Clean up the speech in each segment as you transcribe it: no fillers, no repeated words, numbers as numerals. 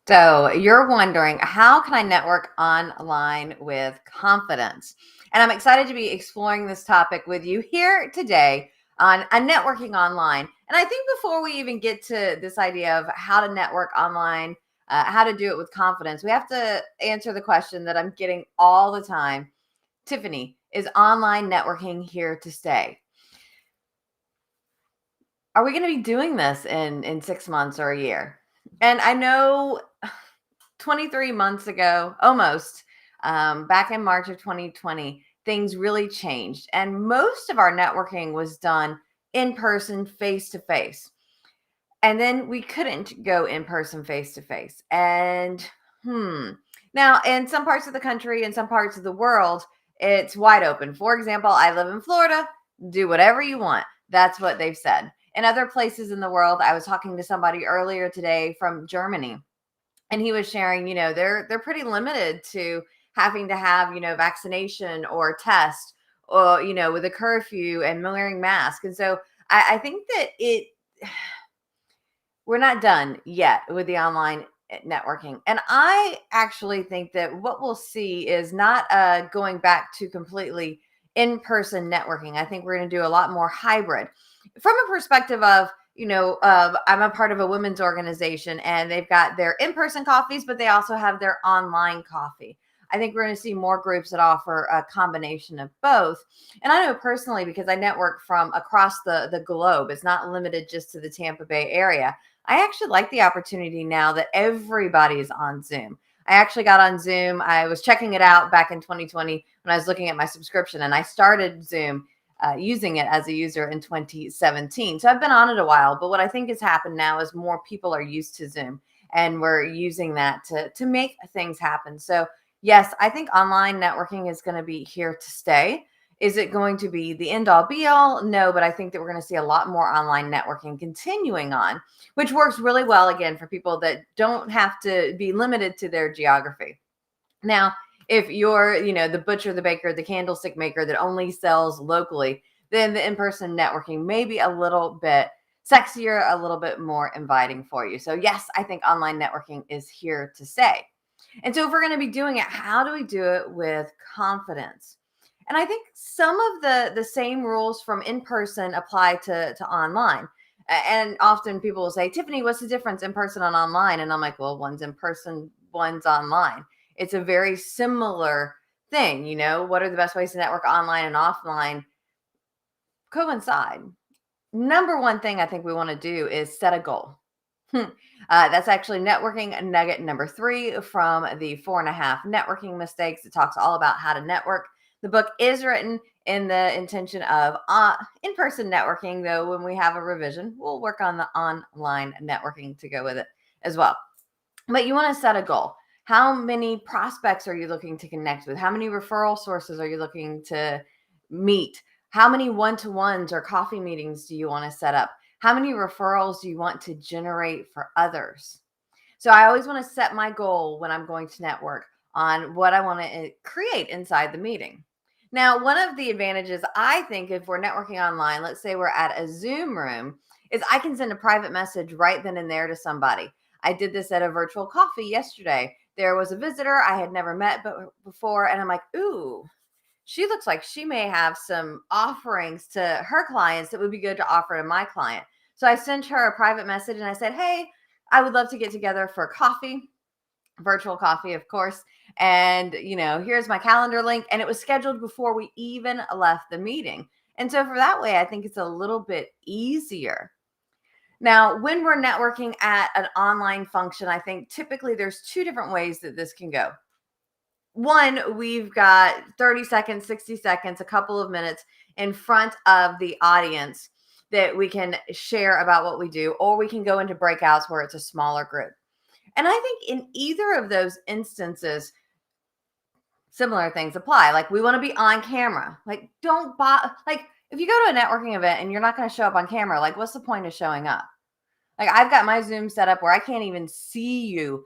So you're wondering, how can I network online with confidence? And I'm excited to be exploring this topic with you here today on networking online. And I think before we even get to this idea of how to network online, how to do it with confidence, we have to answer the question that I'm getting all the time. Tiffany, is online networking here to stay? Are we going to be doing this in 6 months or a year? And I know 23 months ago, almost, back in March of 2020, things really changed. And most of our networking was done in person, face to face. And then we couldn't go in person, face to face. And hmm, now in some parts of the country, in some parts of the world, it's wide open. For example, I live in Florida, do whatever you want. That's what they've said. In other places in the world, I was talking to somebody earlier today from Germany, and he was sharing, they're pretty limited to having to have, vaccination or test, or with a curfew and wearing masks. And so I think that we're not done yet with the online networking. And I actually think that what we'll see is not going back to completely in-person networking. I think we're going to do a lot more hybrid from a perspective of, I'm a part of a women's organization, and they've got their in-person coffees, but they also have their online coffee. I think we're going to see more groups that offer a combination of both. And I know personally, because I network from across the globe, it's not limited just to the Tampa Bay area. I actually like the opportunity now that everybody's on Zoom. I actually got on Zoom. I was checking it out back in 2020 when I was looking at my subscription, and I started Zoom using it as a user in 2017. So I've been on it a while, but what I think has happened now is more people are used to Zoom, and we're using that to make things happen. So yes, I think online networking is going to be here to stay. Is it going to be the end all be all? No, but I think that we're going to see a lot more online networking continuing on, which works really well, again, for people that don't have to be limited to their geography. Now, if you're, the butcher, the baker, the candlestick maker that only sells locally, then the in-person networking may be a little bit sexier, a little bit more inviting for you. So yes, I think online networking is here to stay. And so if we're going to be doing it, how do we do it with confidence? And I think some of the same rules from in person apply to online. And often people will say, Tiffany, what's the difference in person and online? And I'm like, well, one's in person, one's online. It's a very similar thing. What are the best ways to network online and offline coincide? Number one thing I think we want to do is set a goal. That's actually networking nugget number 3 from the 4.5 networking mistakes. It talks all about how to network. The book is written in the intention of in-person networking, though when we have a revision, we'll work on the online networking to go with it as well. But you want to set a goal. How many prospects are you looking to connect with? How many referral sources are you looking to meet? How many one-to-ones or coffee meetings do you want to set up? How many referrals do you want to generate for others? So I always want to set my goal when I'm going to network on what I want to create inside the meeting. Now, one of the advantages I think if we're networking online, let's say we're at a Zoom room, is I can send a private message right then and there to somebody. I did this at a virtual coffee yesterday. There was a visitor I had never met before, and I'm like, ooh, she looks like she may have some offerings to her clients that would be good to offer to my client. So I sent her a private message and I said, hey, I would love to get together for coffee, virtual coffee, of course. And, here's my calendar link. And it was scheduled before we even left the meeting. And so for that way, I think it's a little bit easier. Now, when we're networking at an online function, I think typically there's 2 different ways that this can go. One, we've got 30 seconds, 60 seconds, a couple of minutes in front of the audience that we can share about what we do, or we can go into breakouts where it's a smaller group. And I think in either of those instances, similar things apply. Like, we want to be on camera. Like, like, if you go to a networking event and you're not going to show up on camera, like, what's the point of showing up? Like, I've got my Zoom set up where I can't even see you.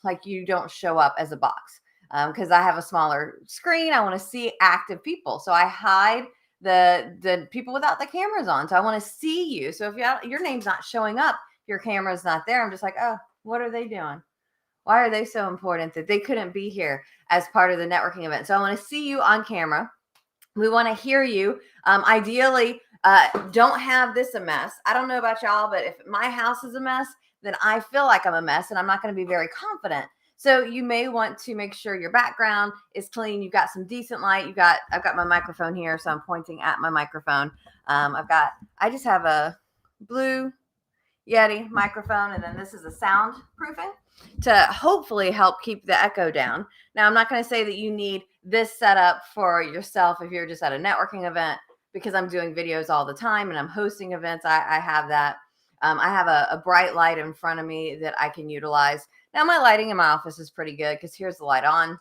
Like, you don't show up as a box because I have a smaller screen. I want to see active people, so I hide the people without the cameras on. So I want to see you. So if your name's not showing up, your camera's not there. I'm just like, oh, what are they doing? Why are they so important that they couldn't be here as part of the networking event? So I want to see you on camera. We want to hear you. Ideally, don't have this a mess. I don't know about y'all, but if my house is a mess, then I feel like I'm a mess and I'm not going to be very confident. So you may want to make sure your background is clean. You've got some decent light. I've got my microphone here, so I'm pointing at my microphone. I just have a blue Yeti microphone, and then this is a soundproofing to hopefully help keep the echo down. Now, I'm not going to say that you need this setup for yourself if you're just at a networking event, because I'm doing videos all the time and I'm hosting events. I have that. I have a bright light in front of me that I can utilize. Now, my lighting in my office is pretty good because here's the light on.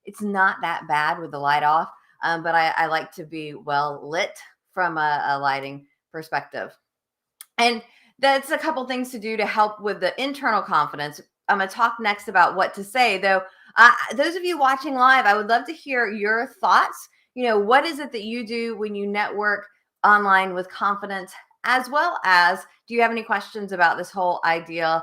It's not that bad with the light off, but I like to be well lit from a lighting perspective. And that's a couple things to do to help with the internal confidence. I'm going to talk next about what to say, though. Those of you watching live, I would love to hear your thoughts. What is it that you do when you network online with confidence, as well as do you have any questions about this whole idea,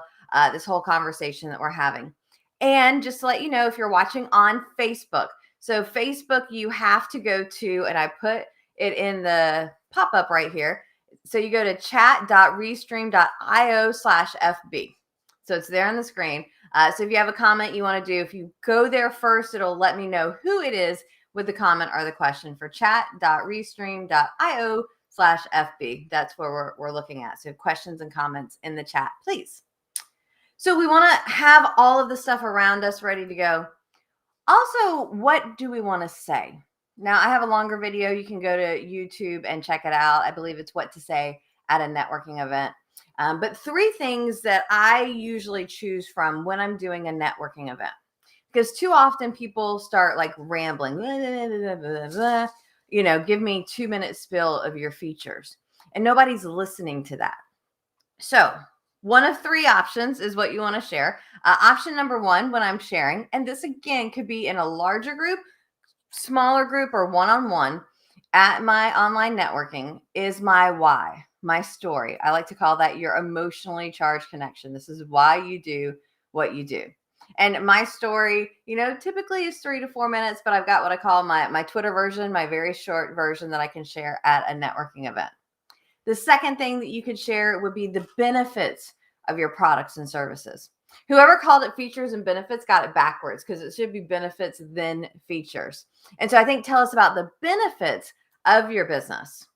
this whole conversation that we're having? And just to let you know, if you're watching on Facebook, so Facebook, you have to go to, and I put it in the pop-up right here. So you go to chat.restream.io/FB. So it's there on the screen. So if you have a comment you want to do, if you go there first, it'll let me know who it is with the comment or the question for chat.restream.io/FB. That's where we're looking at. So questions and comments in the chat, please. So we want to have all of the stuff around us ready to go. Also, what do we want to say? Now, I have a longer video. You can go to YouTube and check it out. I believe it's what to say at a networking event. But 3 things that I usually choose from when I'm doing a networking event, because too often people start like rambling, blah, blah, blah, blah, give me 2-minute spill of your features, and nobody's listening to that. So one of 3 options is what you want to share. Option number 1, when I'm sharing, and this again could be in a larger group, smaller group, or one-on-one at my online networking, is my why, my story. I like to call that your emotionally charged connection. This is why you do what you do. And my story, typically is 3 to 4 minutes, but I've got what I call my Twitter version, my very short version that I can share at a networking event. The second thing that you could share would be the benefits of your products and services. Whoever called it features and benefits got it backwards, because it should be benefits then features. And so I think tell us about the benefits of your business.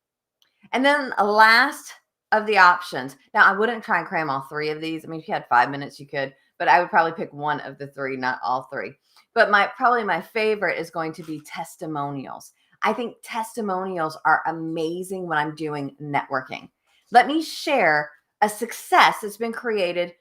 And then last of the options. Now, I wouldn't try and cram all 3 of these. I mean, if you had 5 minutes, you could, but I would probably pick one of the 3, not all 3. But probably my favorite is going to be testimonials. I think testimonials are amazing when I'm doing networking. Let me share a success that's been created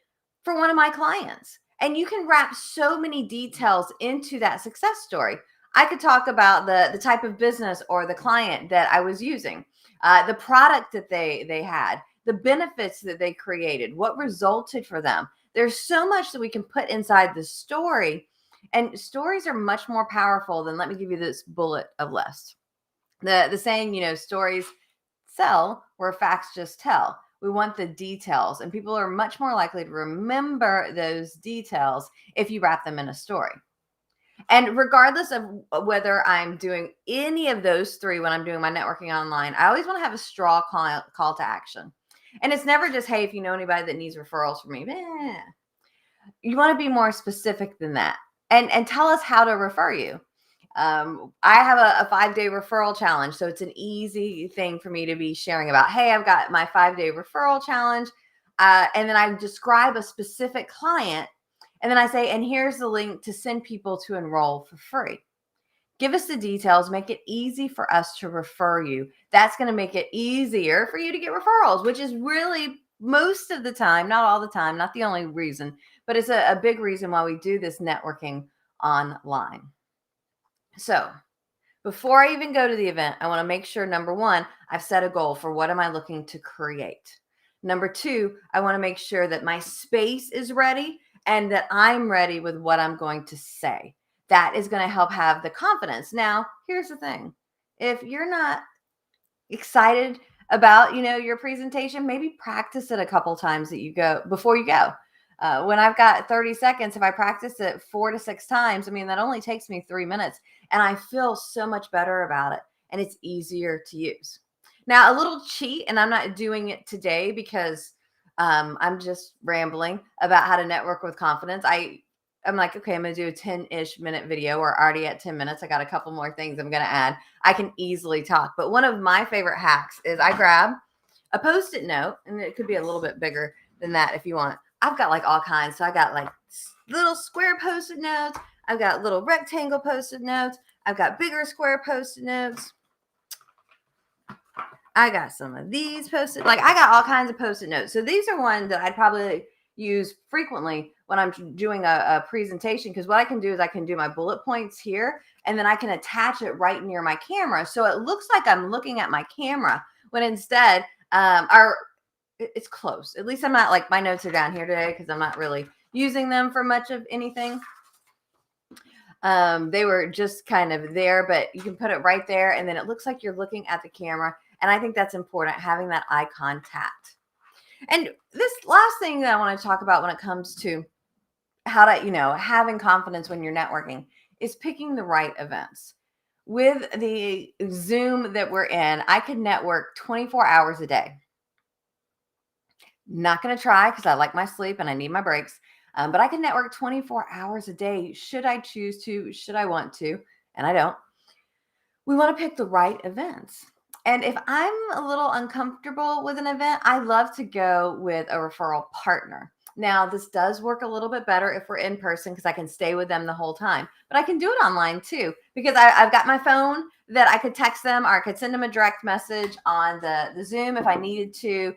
for one of my clients. And you can wrap so many details into that success story. I could talk about the type of business or the client that I was using, the product that they had, the benefits that they created, what resulted for them. There's so much that we can put inside the story. And stories are much more powerful than, let me give you this bullet of list. The saying, stories sell where facts just tell. We want the details, and people are much more likely to remember those details if you wrap them in a story. And regardless of whether I'm doing any of those 3 when I'm doing my networking online, I always want to have a straw call to action. And it's never just, hey, if you know anybody that needs referrals from me. You want to be more specific than that, and tell us how to refer you. I have a 5-day referral challenge, so it's an easy thing for me to be sharing about. Hey, I've got my 5-day referral challenge, and then I describe a specific client, and then I say, and here's the link to send people to enroll for free. Give us the details, make it easy for us to refer you. That's going to make it easier for you to get referrals, which is really most of the time, not all the time, not the only reason, but it's a big reason why we do this networking online. So before I even go to the event, I want to make sure, number 1, I've set a goal for what am I looking to create. Number 2, I want to make sure that my space is ready and that I'm ready with what I'm going to say. That is going to help have the confidence. Now, here's the thing. If you're not excited about, your presentation, maybe practice it a couple times before you go. When I've got 30 seconds, if I practice it 4 to 6 times, I mean, that only takes me 3 minutes and I feel so much better about it and it's easier to use. Now, a little cheat, and I'm not doing it today because I'm just rambling about how to network with confidence. I'm like, okay, I'm going to do a 10-ish minute video. We're already at 10 minutes. I got a couple more things I'm going to add. I can easily talk. But one of my favorite hacks is I grab a Post-it note, and it could be a little bit bigger than that if you want. I've got like all kinds. So I got like little square Post-it notes. I've got little rectangle Post-it notes. I've got bigger square Post-it notes. I got some of these Post-it, like I got all kinds of Post-it notes. So these are ones that I'd probably use frequently when I'm doing a presentation, because what I can do is I can do my bullet points here and then I can attach it right near my camera. So it looks like I'm looking at my camera when instead it's close. At least I'm not like my notes are down here today because I'm not really using them for much of anything. They were just kind of there, but you can put it right there and then it looks like you're looking at the camera. And I think that's important, having that eye contact. And this last thing that I want to talk about when it comes to how to, having confidence when you're networking is picking the right events. With the Zoom that we're in, I could network 24 hours a day. Not going to try because I like my sleep and I need my breaks. But I can network 24 hours a day should I choose to, should I want to, and I don't. We want to pick the right events. And if I'm a little uncomfortable with an event, I love to go with a referral partner. Now, this does work a little bit better if we're in person because I can stay with them the whole time. But I can do it online too because I've got my phone that I could text them or I could send them a direct message on the Zoom if I needed to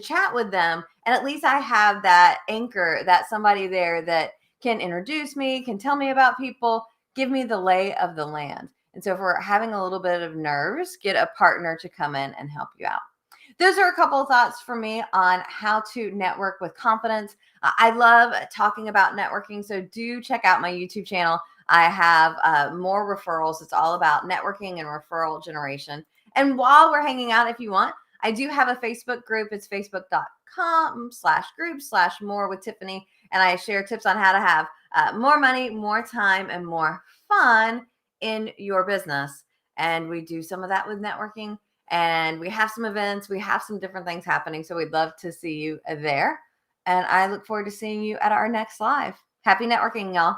chat with them. And at least I have that anchor, that somebody there that can introduce me, can tell me about people, give me the lay of the land. And so if we're having a little bit of nerves, get a partner to come in and help you out. Those are a couple of thoughts for me on how to network with confidence. I love talking about networking, so do check out my YouTube channel. I have more referrals. It's all about networking and referral generation. And while we're hanging out, if you want, I do have a Facebook group. It's facebook.com/group/more with Tiffany. And I share tips on how to have more money, more time, and more fun in your business. And we do some of that with networking, and we have some events, we have some different things happening. So we'd love to see you there. And I look forward to seeing you at our next live. Happy networking, y'all.